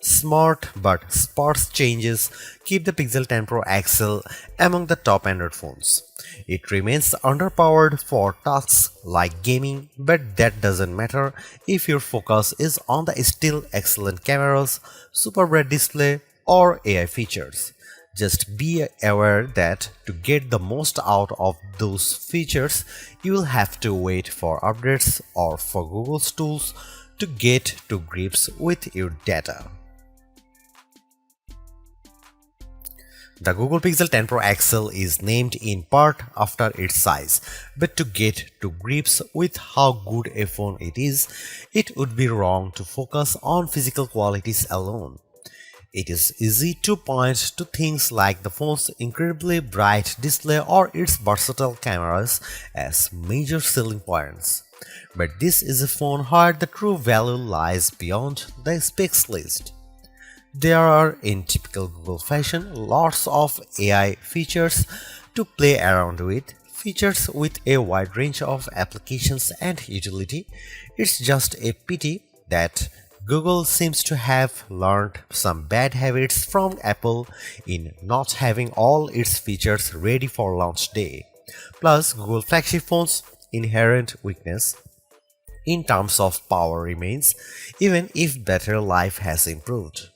Smart but sparse changes keep the Pixel 10 Pro XL among the top Android phones. It remains underpowered for tasks like gaming, but that doesn't matter if your focus is on the still excellent cameras, super bright display, or AI features. Just be aware that to get the most out of those features, you will have to wait for updates or for Google's tools to get to grips with your data. The Google Pixel 10 Pro XL is named in part after its size, but to get to grips with how good a phone it is, it would be wrong to focus on physical qualities alone. It is easy to point to things like the phone's incredibly bright display or its versatile cameras as major selling points. But this is a phone where the true value lies beyond the specs list. There are, in typical Google fashion, lots of AI features to play around with, features with a wide range of applications and utility. It's just a pity that Google seems to have learned some bad habits from Apple in not having all its features ready for launch day. Plus, Google flagship phones' inherent weakness in terms of power remains, even if battery life has improved.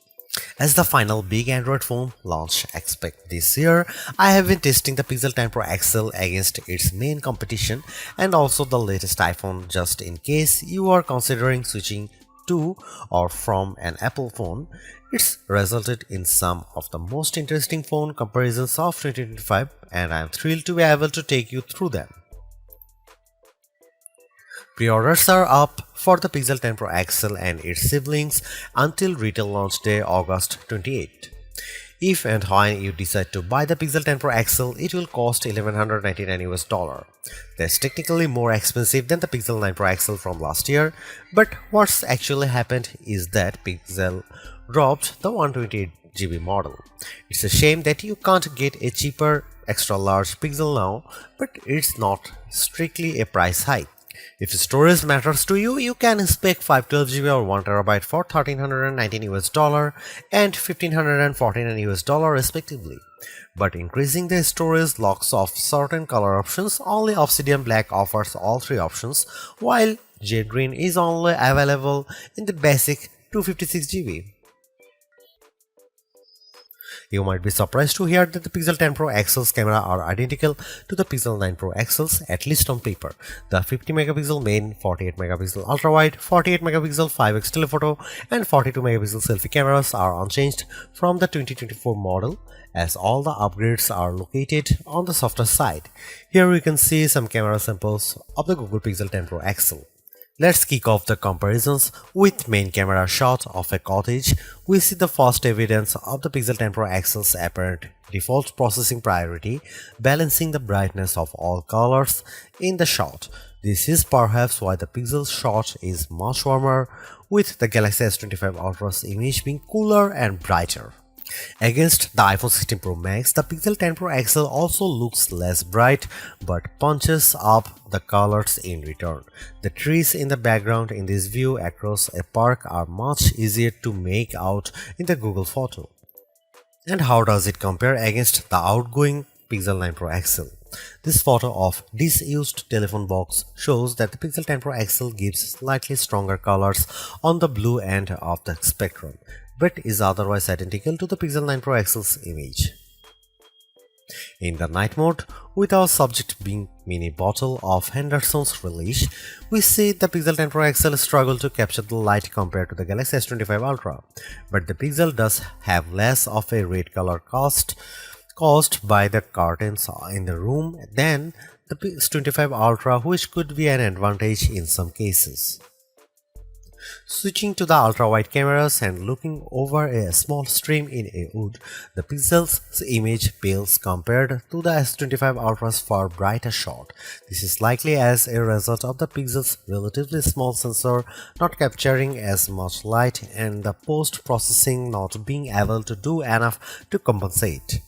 As the final big Android phone launch expect this year, I have been testing the Pixel 10 Pro XL against its main competition and also the latest iPhone just in case you are considering switching to or from an Apple phone. It's resulted in some of the most interesting phone comparisons of 2025 and I am thrilled to be able to take you through them. Pre-orders are up for the Pixel 10 Pro XL and its siblings until retail launch day August 28. If and when you decide to buy the Pixel 10 Pro XL, it will cost $1199. That's technically more expensive than the Pixel 9 Pro XL from last year, but what's actually happened is that Pixel dropped the 128GB model. It's a shame that you can't get a cheaper extra large Pixel now, but it's not strictly a price hike. If storage matters to you, you can spec 512GB or 1TB for $1,319 and $1,549 respectively. But increasing the storage locks off certain color options. Only Obsidian Black offers all three options, while Jade Green is only available in the basic 256GB. You might be surprised to hear that the Pixel 10 Pro XL's camera are identical to the Pixel 9 Pro XL's, at least on paper. The 50MP main, 48MP ultra-wide, 48MP 5x telephoto, and 42MP selfie cameras are unchanged from the 2024 model, as all the upgrades are located on the softer side. Here we can see some camera samples of the Google Pixel 10 Pro XL. Let's kick off the comparisons with main camera shot of a cottage. We see the first evidence of the Pixel 10 Pro XL's apparent default processing priority, balancing the brightness of all colors in the shot. This is perhaps why the Pixel shot is much warmer, with the Galaxy S25 Ultra's image being cooler and brighter. Against the iPhone 16 Pro Max, the Pixel 10 Pro XL also looks less bright but punches up the colors in return. The trees in the background in this view across a park are much easier to make out in the Google photo. And how does it compare against the outgoing Pixel 9 Pro XL? This photo of disused telephone box shows that the Pixel 10 Pro XL gives slightly stronger colors on the blue end of the spectrum, but is otherwise identical to the Pixel 9 Pro XL's image. In the night mode, with our subject being mini bottle of Henderson's relish, we see the Pixel 10 Pro XL struggle to capture the light compared to the Galaxy S25 Ultra, but the Pixel does have less of a red color caused by the curtains in the room than the S25 Ultra, which could be an advantage in some cases. Switching to the ultra-wide cameras and looking over a small stream in a wood, the Pixel's image pales compared to the S25 Ultra's far brighter shot. This is likely as a result of the Pixel's relatively small sensor not capturing as much light and the post-processing not being able to do enough to compensate.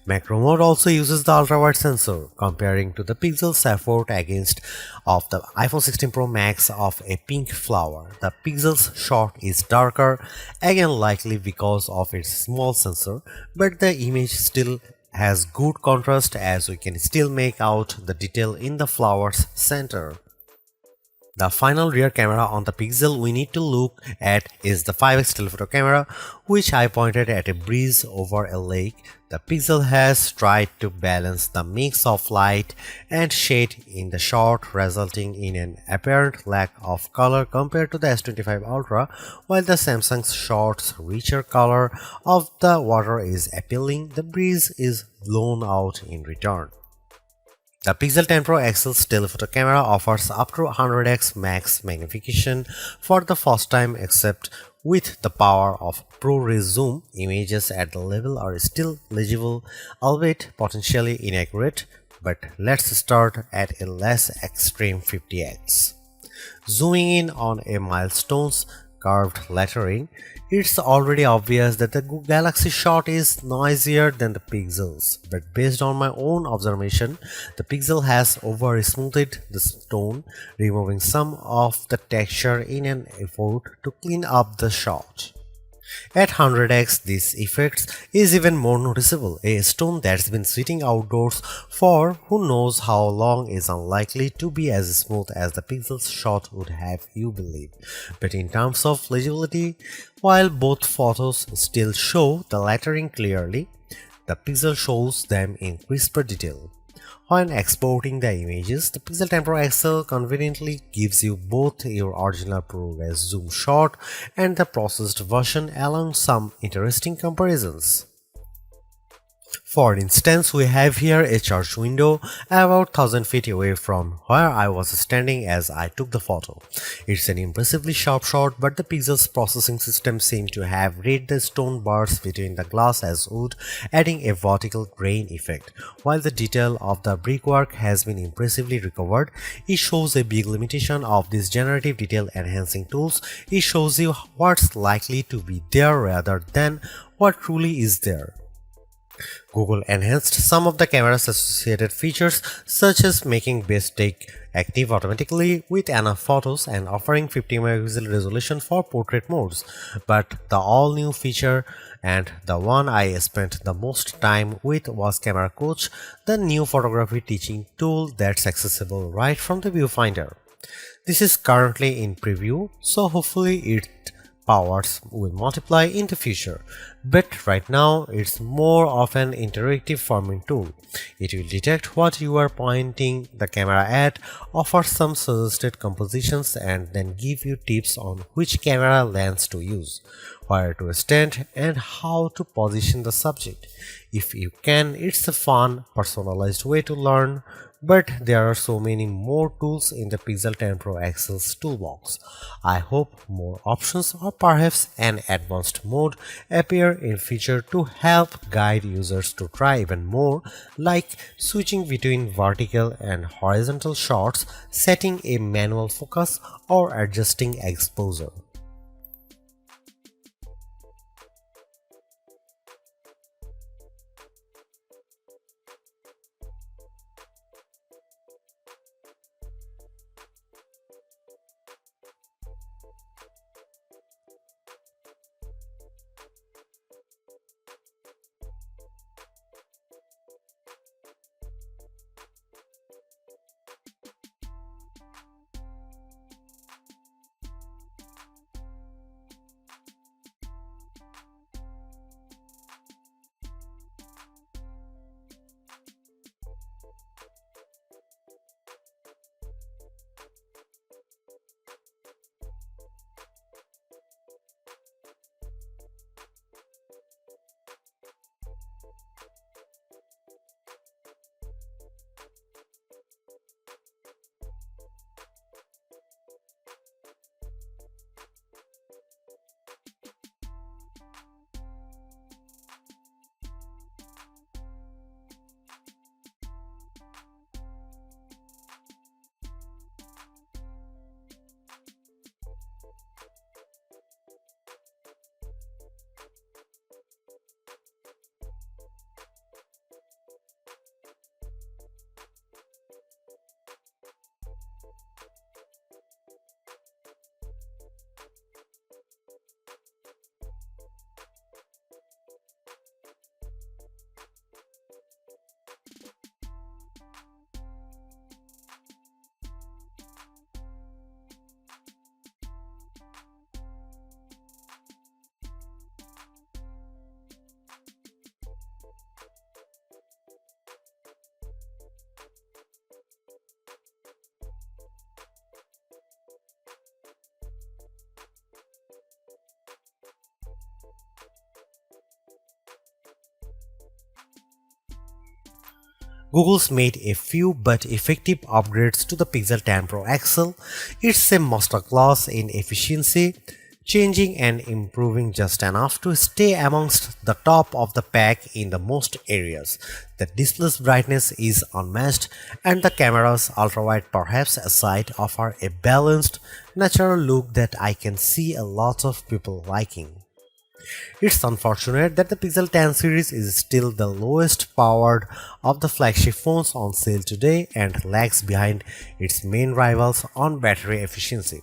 Macro mode also uses the ultrawide sensor, comparing to the pixel's effort against of the iPhone 16 Pro Max of a pink flower. The pixel's shot is darker, again likely because of its small sensor, but the image still has good contrast as we can still make out the detail in the flower's center. The final rear camera on the Pixel we need to look at is the 5x telephoto camera, which I pointed at a breeze over a lake. The Pixel has tried to balance the mix of light and shade in the shot, resulting in an apparent lack of color compared to the S25 Ultra, while the Samsung's shot's richer color of the water is appealing. The breeze is blown out in return. The Pixel 10 Pro XL's telephoto camera offers up to 100x max magnification for the first time, except with the power of ProRes zoom. Images at the level are still legible, albeit potentially inaccurate, but let's start at a less extreme 50x. Zooming in on a milestone's curved lettering, it's already obvious that the Galaxy shot is noisier than the Pixel's, but based on my own observation, the Pixel has over-smoothed the stone, removing some of the texture in an effort to clean up the shot. At 100x, this effect is even more noticeable. A stone that's been sitting outdoors for who knows how long is unlikely to be as smooth as the Pixel's shot would have you believe. But in terms of legibility, while both photos still show the lettering clearly, the Pixel shows them in crisper detail. When exporting the images, the Pixel 10 Pro XL conveniently gives you both your original ProRes zoom shot and the processed version, along some interesting comparisons. For instance, we have here a church window about 1000 feet away from where I was standing as I took the photo. It's an impressively sharp shot, but the Pixel's processing system seemed to have read the stone bars between the glass as wood, adding a vertical grain effect. While the detail of the brickwork has been impressively recovered, it shows a big limitation of these generative detail enhancing tools. It shows you what's likely to be there rather than what truly is there. Google enhanced some of the camera's associated features, such as making best take active automatically with enough photos and offering 50 megapixel resolution for portrait modes. But the all-new feature, and the one I spent the most time with, was Camera Coach, the new photography teaching tool that's accessible right from the viewfinder. This is currently in preview, so hopefully it powers will multiply in the future, but right now it's more of an interactive forming tool. It will detect what you are pointing the camera at, offer some suggested compositions, and then give you tips on which camera lens to use, where to stand, and how to position the subject. If you can, it's a fun, personalized way to learn. But there are so many more tools in the Pixel 10 Pro XL's toolbox. I hope more options or perhaps an advanced mode appear in future to help guide users to try even more, like switching between vertical and horizontal shots, setting a manual focus, or adjusting exposure. Google's made a few but effective upgrades to the Pixel 10 Pro XL. It's a masterclass in efficiency, changing and improving just enough to stay amongst the top of the pack in the most areas. The display's brightness is unmatched, and the camera's ultrawide perhaps aside offer a balanced, natural look that I can see a lot of people liking. It's unfortunate that the Pixel 10 series is still the lowest powered of the flagship phones on sale today and lags behind its main rivals on battery efficiency.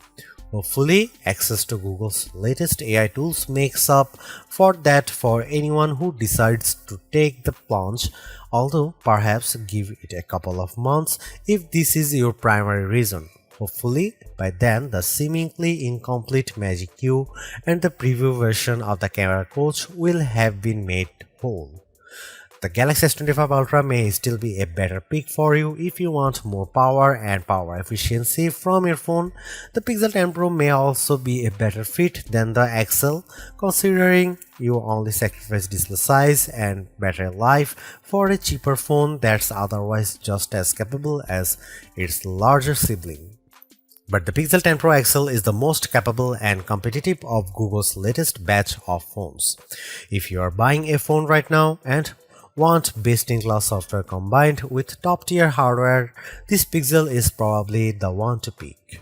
Hopefully, access to Google's latest AI tools makes up for that for anyone who decides to take the plunge, although perhaps give it a couple of months if this is your primary reason. Hopefully, by then the seemingly incomplete Magic Q and the preview version of the camera coach will have been made whole. The Galaxy S25 Ultra may still be a better pick for you if you want more power and power efficiency from your phone. The Pixel 10 Pro may also be a better fit than the XL, considering you only sacrifice display size and battery life for a cheaper phone that's otherwise just as capable as its larger sibling. But the Pixel 10 Pro XL is the most capable and competitive of Google's latest batch of phones. If you are buying a phone right now and want best-in-class software combined with top-tier hardware, this Pixel is probably the one to pick.